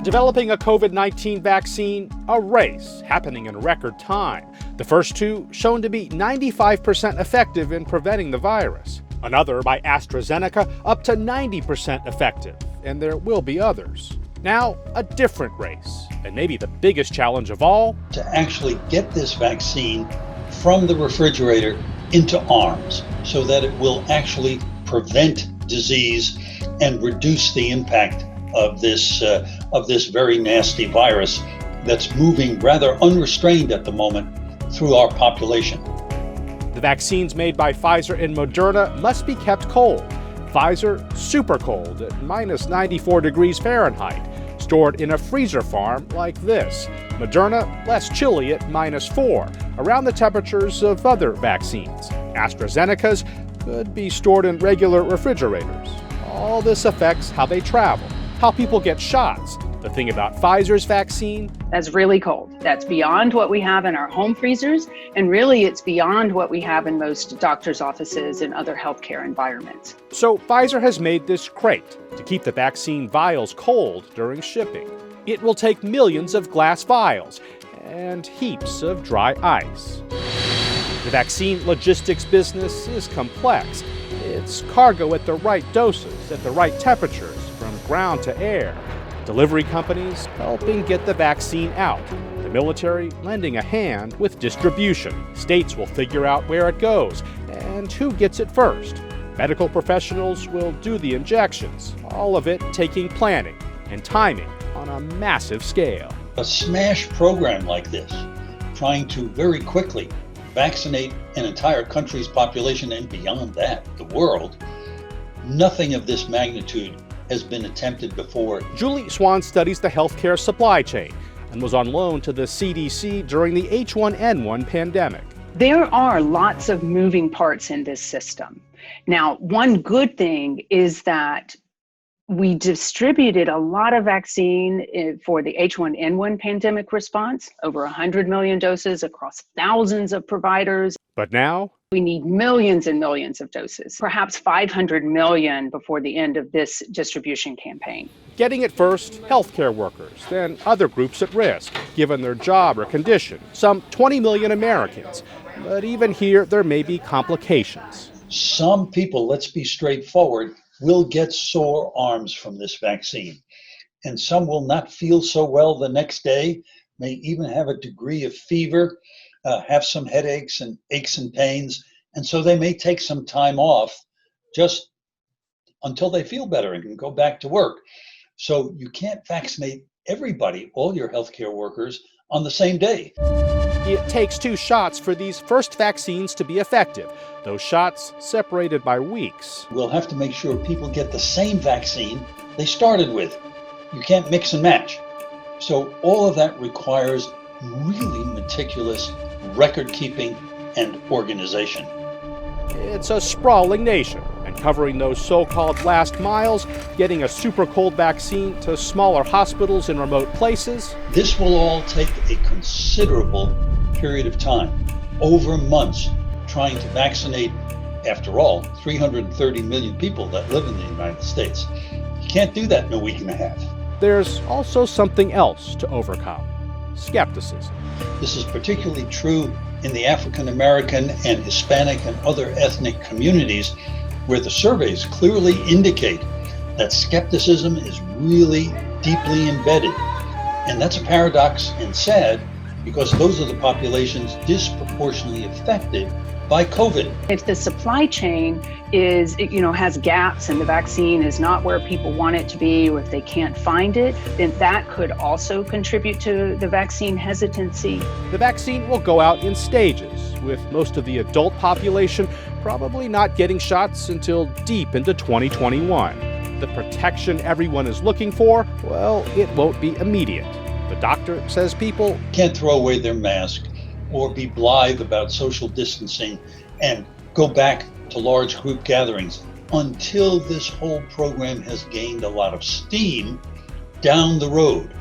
Developing a COVID-19 vaccine, a race happening in record time. The first two shown to be 95% effective in preventing the virus. Another by AstraZeneca up to 90% effective, and there will be others. Now, a different race, and maybe the biggest challenge of all, to actually get this vaccine from the refrigerator into arms so that it will actually prevent disease and reduce the impact of this very nasty virus that's moving rather unrestrained at the moment through our population. The vaccines made by Pfizer and Moderna must be kept cold. Pfizer, super cold at minus 94 degrees Fahrenheit, stored in a freezer farm like this. Moderna, less chilly at minus 4, around the temperatures of other vaccines. AstraZeneca's could be stored in regular refrigerators. All this affects how they travel, how people get shots. The thing about Pfizer's vaccine, that's really cold. That's beyond what we have in our home freezers, and really it's beyond what we have in most doctors' offices and other healthcare environments. So Pfizer has made this crate to keep the vaccine vials cold during shipping. It will take millions of glass vials and heaps of dry ice. The vaccine logistics business is complex. It's cargo at the right doses, at the right temperatures, from ground to air. Delivery companies helping get the vaccine out. The military lending a hand with distribution. States will figure out where it goes and who gets it first. Medical professionals will do the injections. All of it taking planning and timing on a massive scale. A smash program like this, trying to very quickly vaccinate an entire country's population and beyond that, the world, nothing of this magnitude has been attempted before. Julie Swan studies the healthcare supply chain and was on loan to the CDC during the H1N1 pandemic. There are lots of moving parts in this system. Now, one good thing is that we distributed a lot of vaccine for the H1N1 pandemic response, over 100 million doses across thousands of providers. But now, we need millions and millions of doses, perhaps 500 million before the end of this distribution campaign. Getting it first, healthcare workers, then other groups at risk, given their job or condition, some 20 million Americans. But even here, there may be complications. Some people, let's be straightforward, will get sore arms from this vaccine. And some will not feel so well the next day, may even have a degree of fever, have some headaches and aches and pains. And so they may take some time off just until they feel better and can go back to work. So you can't vaccinate everybody, all your healthcare workers, on the same day. It takes 2 shots for these first vaccines to be effective. Those shots separated by weeks. We'll have to make sure people get the same vaccine they started with. You can't mix and match. So all of that requires really meticulous record keeping and organization. It's a sprawling nation, and covering those so-called last miles, getting a super cold vaccine to smaller hospitals in remote places. This will all take a considerable period of time, over months, trying to vaccinate, after all, 330 million people that live in the United States. You can't do that in a week and a half. There's also something else to overcome: skepticism. This is particularly true in the African American and Hispanic and other ethnic communities, where the surveys clearly indicate that skepticism is really deeply embedded. And that's a paradox and sad, because those are the populations disproportionately affected by COVID. If the supply chain has gaps and the vaccine is not where people want it to be, or if they can't find it, then that could also contribute to the vaccine hesitancy. The vaccine will go out in stages, with most of the adult population probably not getting shots until deep into 2021. The protection everyone is looking for, well, it won't be immediate. The doctor says people can't throw away their mask or be blithe about social distancing and go back to large group gatherings until this whole program has gained a lot of steam down the road.